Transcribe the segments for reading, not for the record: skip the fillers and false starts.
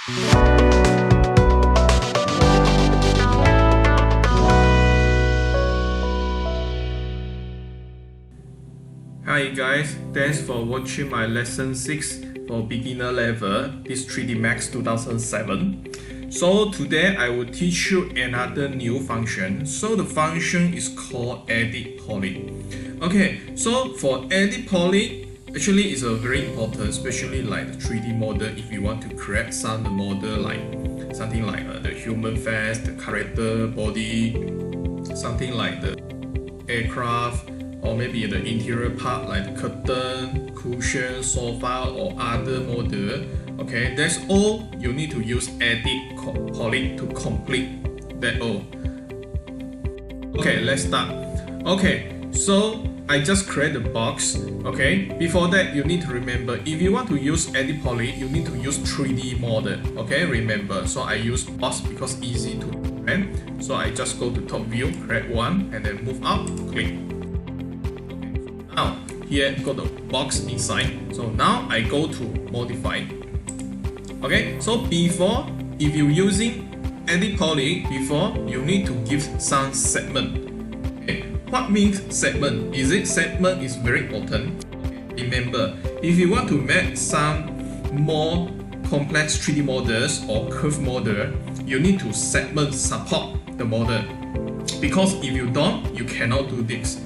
Hi guys, thanks for watching my lesson 6 for beginner level, this 3D Max 2007. So today I will teach you another new function. So the function is called edit poly. Okay, so for edit poly, actually it's a very important, especially like the 3D model. If you want to create some model like something like the human face, the character body, something like the aircraft, or maybe the interior part like the curtain, cushion, sofa, or other model. Okay, that's all you need to use edit poly to complete that all. Okay, let's start. Okay, so I just create the box. Okay, before that you need to remember, if you want to use edit poly, you need to use 3D model. Okay, remember. So I use box because easy to create. So I just go to top view, create one, and then move up, click. Now here got the box inside. So now I go to modify. Okay, so before, if you're using edit poly, before you need to give some segment. Okay, what means segment? Is it segment is very important. Remember, if you want to make some more complex 3D models or curve model, you need to segment support the model. Because if you don't, you cannot do this.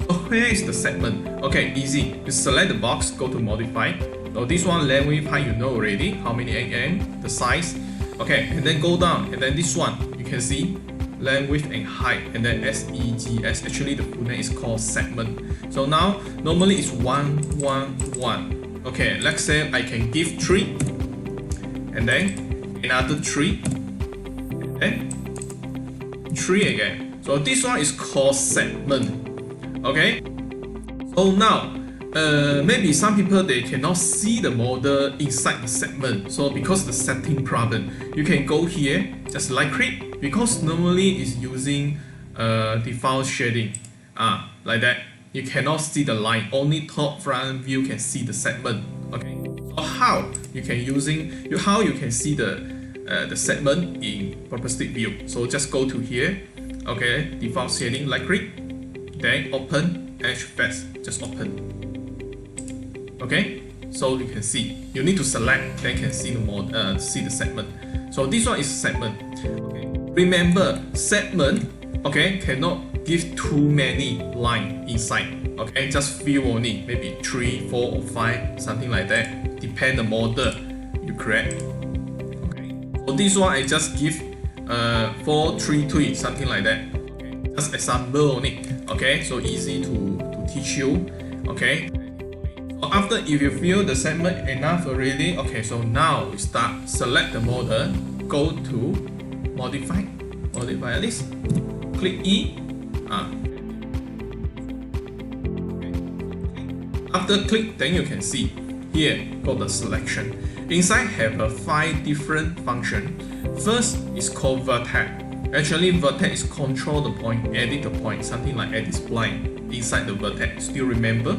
So where is the segment? Okay, easy. You select the box, go to modify. So this one length width height you know already, how many mm, the size. Okay, and then go down, and then this one you can see length width and height, and then SEGS. Actually the full name is called segment. So now normally it's 1 1 1. Okay, let's say I can give 3, and then another 3, and then 3 again. So this one is called segment. Okay, so now maybe some people they cannot see the model inside the segment. So because the setting problem, you can go here, just right click, because normally it's using default shading, like that. You cannot see the line, only top front view can see the segment. Okay, so how you can see the segment in purposely view? So just go to here, okay, default shading, right click, then open edge face, just open. Okay, so you can see, you need to select, then can see the see the segment. So this one is segment. Okay, remember segment, okay, cannot give too many line inside. Okay, just few only, maybe 3, 4, or 5, something like that. Depend the model you create. Okay, so this one I just give 4, 3, 2, something like that. Okay, just example only. Okay, so easy to teach you. Okay, so after if you feel the segment enough already, okay, so now we start. Select the model, go to modify this, click E. After click, then you can see here got the selection. Inside have a 5 different function. First is called vertex. Actually, vertex is control the point, edit the point, something like edit spline inside the vertex. Still remember?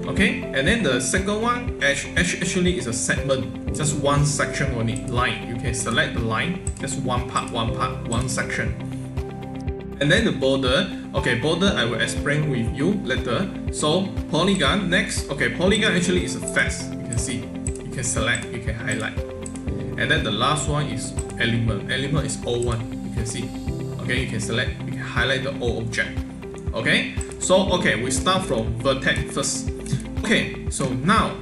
Okay, and then the second one, edge actually is a segment, just one section only. Line, you can select the line, just one part, one section. And then the border, okay, border I will explain with you later. So polygon next. Okay, polygon actually is a face. You can see, you can select, you can highlight. And then the last one is element. Element is O1. You can see. Okay, you can select, you can highlight the O object. Okay, so okay, we start from vertex first. Okay, so now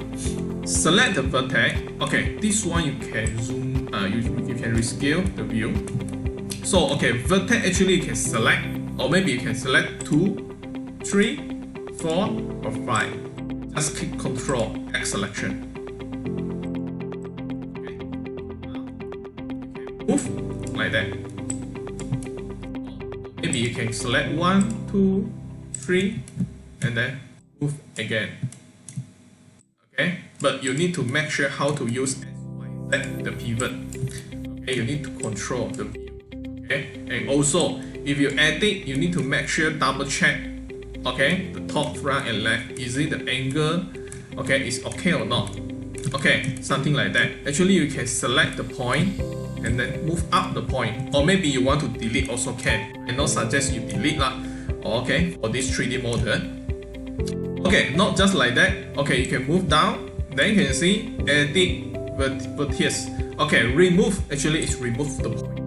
select the vertex. Okay, this one you can zoom, you can rescale the view. So okay, vertex actually you can select, or maybe you can select 2, 3, 4, or 5. Just click Control X selection. Okay. Move like that. Maybe you can select 1, 2, 3, and then move again. Okay, but you need to make sure how to use X, Y, Z, the pivot. Okay, you need to control the view. Okay, and also if you edit, you need to make sure double check. Okay, the top, front, and left. Is it the angle? Okay, is okay or not? Okay, something like that. Actually, you can select the point and then move up the point, or maybe you want to delete also can. I not suggest you delete lah. Okay, for this 3D model. Okay, not just like that. Okay, you can move down. Then you can see edit vertex. Okay, remove. Actually, it's remove the point.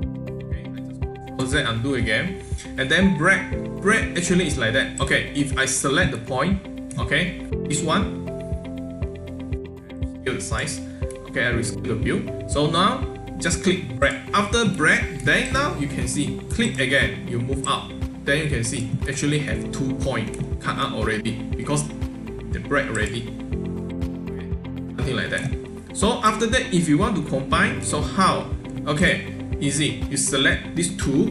Okay, I just close that, undo again, and then break. Break actually is like that. Okay, if I select the point, okay, this one, scale the size. Okay, I rescale the view. So now just click break. After break, then now you can see click again. You move up. Then you can see actually have 2 points cut out already because they break already. Okay, something like that. So after that, if you want to combine, so how? Okay, easy. You select these two,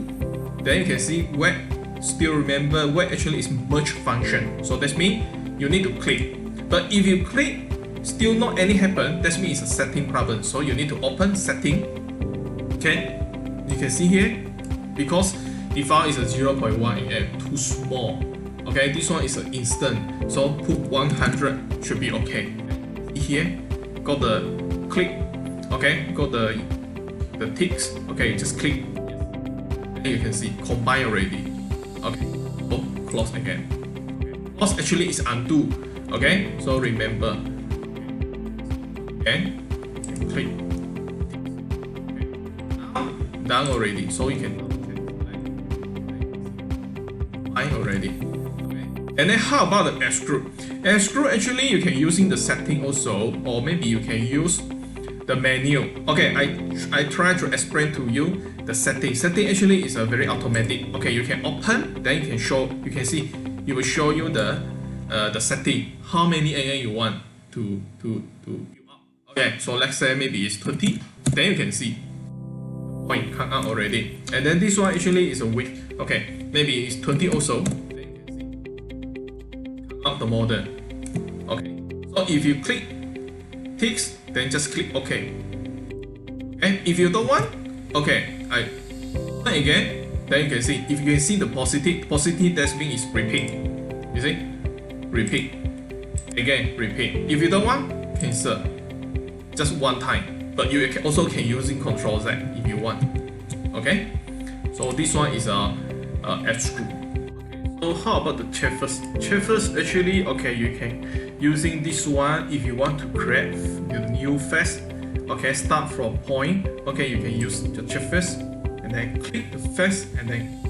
then you can see where. Still remember where actually is merge function. So that means you need to click. But if you click, still not any happen. That means it's a setting problem. So you need to open setting. Okay, you can see here because default is a 0.1 mm, too small. Okay, this one is an instant. So put 100 should be okay. Here, got the click. Okay, got the ticks. Okay, just click. And you can see combine already. Okay, so close again. Close actually is undo. Okay, so remember. Okay, click. Now done already. So you can find already. Okay. And then how about the extrude? Extrude actually you can using the setting also, or maybe you can use the menu. Okay, I try to explain to you the setting. Setting actually is a very automatic. Okay, you can open, then you can show. You can see it will show you the setting. How many mm you want to. Okay, so let's say maybe it's 20. Then you can see point come out already. And then this one actually is a width. Okay, maybe it's 20 also. Then you can see come out the model. Okay, so if you click ticks, then just click OK. And if you don't want, okay, I again, then you can see, if you can see the positive that means is repeat. You see? Repeat. Again, repeat. If you don't want, cancel. Just one time. But you can also using Control Z if you want. Okay? So this one is a extrude. Okay. So how about the chamfers? Chamfers actually, okay, you can using this one if you want to create the new face. Okay, start from point. Okay, you can use the chamfers and then click the face and then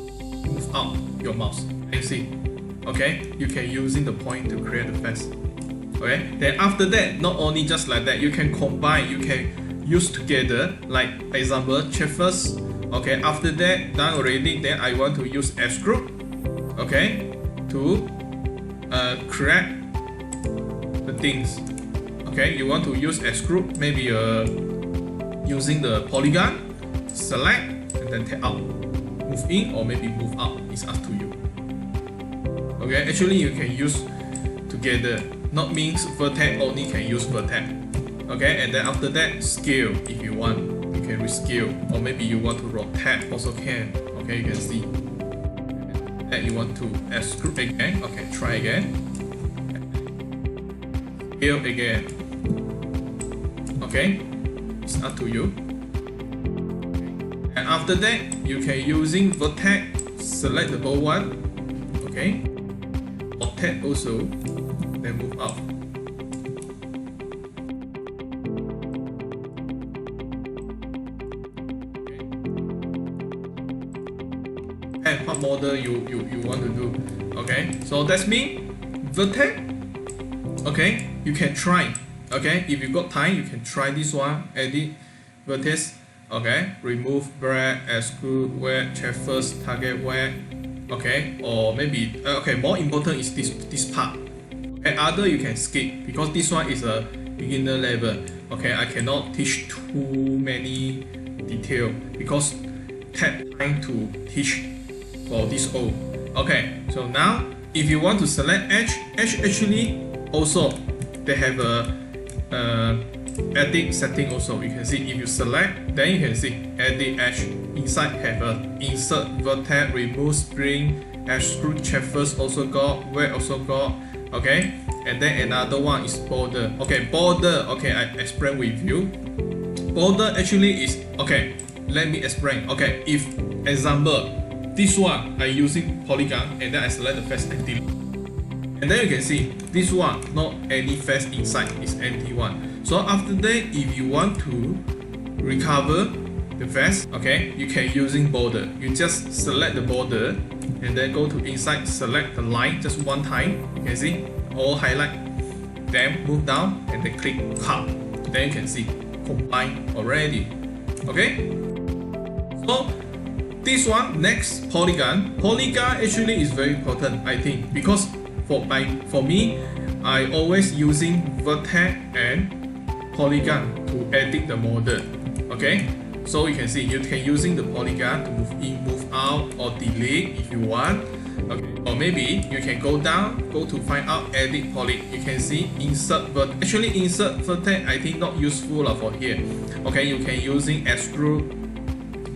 move out your mouse. You see, okay, you can using the point to create the face. Okay, then after that, not only just like that, you can combine. You can use together. Like example, chamfers. Okay, after that done already. Then I want to use extrude. Okay, to create the things. Okay, you want to use extrude, maybe using the polygon, select and then take out, move in or maybe move out. It's up to you. Okay, actually you can use together. Not means vertex only can use vertex. Okay, and then after that scale if you want, you can rescale, or maybe you want to rotate also can. Okay, you can see. And you want to extrude again. Okay, try again. Scale again. Okay, it's up to you. And after that, you can using vertex, select the bold one. Okay, rotate also, then move up. And what model you want to do? Okay, so that's me. Vertex. Okay, you can try. Okay, if you got time, you can try this one. Edit vertex. Okay, remove break, extrude where, chamfers, target where. Okay, or maybe okay. More important is this part. Okay, other you can skip because this one is a beginner level. Okay, I cannot teach too many detail because take time to teach for this all. Okay, so now if you want to select edge actually also they have a edit setting also. You can see if you select, then you can see edit edge. Inside have a insert vertex, remove string, extrude chamfers also got, where also got. Okay, and then another one is border. Okay, border, okay, I explain with you. Border actually is, okay, let me explain. Okay, if example, this one I using polygon and then I select the face active, and then you can see this one not any face inside, is empty one. So after that, if you want to recover the face, okay, you can using border. You just select the border and then go to inside, select the line just one time. You can see all highlight, then move down and then click cut. Then you can see combine already. Okay, so this one next, polygon. Polygon actually is very important, I think, because for me, I always using vertex and polygon to edit the model. Okay, so you can see you can using the polygon to move in, move out, or delete if you want. Okay, or maybe you can go down, go to find out edit poly. You can see insert vertex. Actually, insert vertex I think not useful for here. Okay, you can using extrude.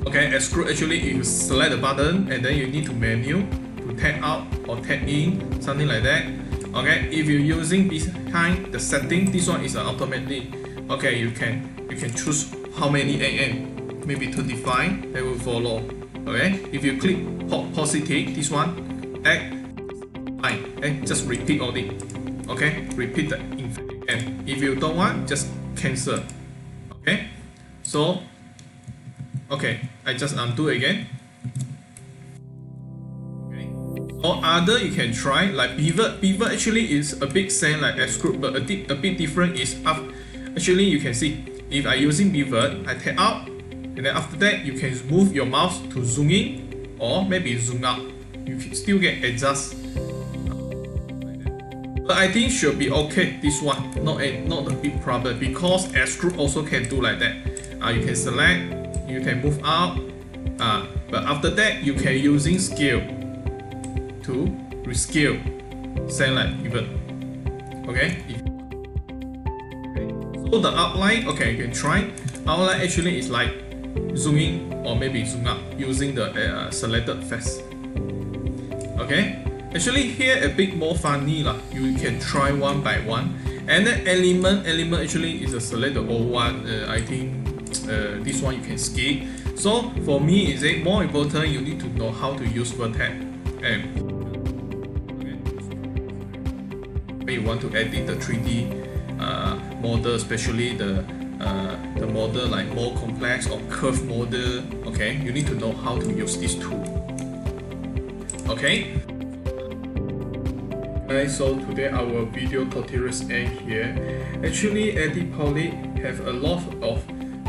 Okay, extrude actually you select the button and then you need to menu to tap out or tap in, something like that. Okay, if you're using behind the setting, this one is automatic. Okay, you can choose how many AM, maybe 25, they will follow. Okay, if you click positive, this one, just repeat all it. Okay, repeat the info. And if you don't want, just cancel. Okay, so okay, I just undo again. Okay, or other you can try like pivot. Pivot actually is a bit same like extrude, but a bit different is up. Actually, you can see if I using pivot, I tap out, and then after that you can move your mouse to zoom in or maybe zoom out. You can still get adjust. But I think should be okay. This one not a big problem because extrude also can do like that. You can select, you can move out. But after that you can using scale to rescale, same like pivot. Okay. So the outline, okay, you can try. Outline actually is like zoom in or maybe zoom out using the selected face. Okay, actually here a bit more funny lah. You can try one by one. And then element actually is a select the old one. I think this one you can skip. So for me, is it more important? You need to know how to use vertex. And when you want to edit the 3D model, especially the model like more complex or curve model, okay, you need to know how to use this tool. Okay, guys, so today our video tutorials end here. Actually, Edit Poly have a lot of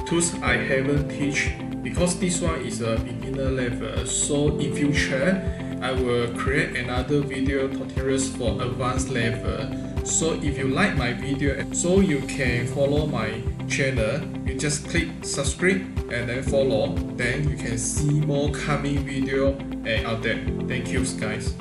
tools I haven't teach because this one is a beginner level. So in future, I will create another video tutorials for advanced level. So if you like my video, so you can follow my channel, you just click subscribe and then follow, then you can see more coming video out there. Thank you guys.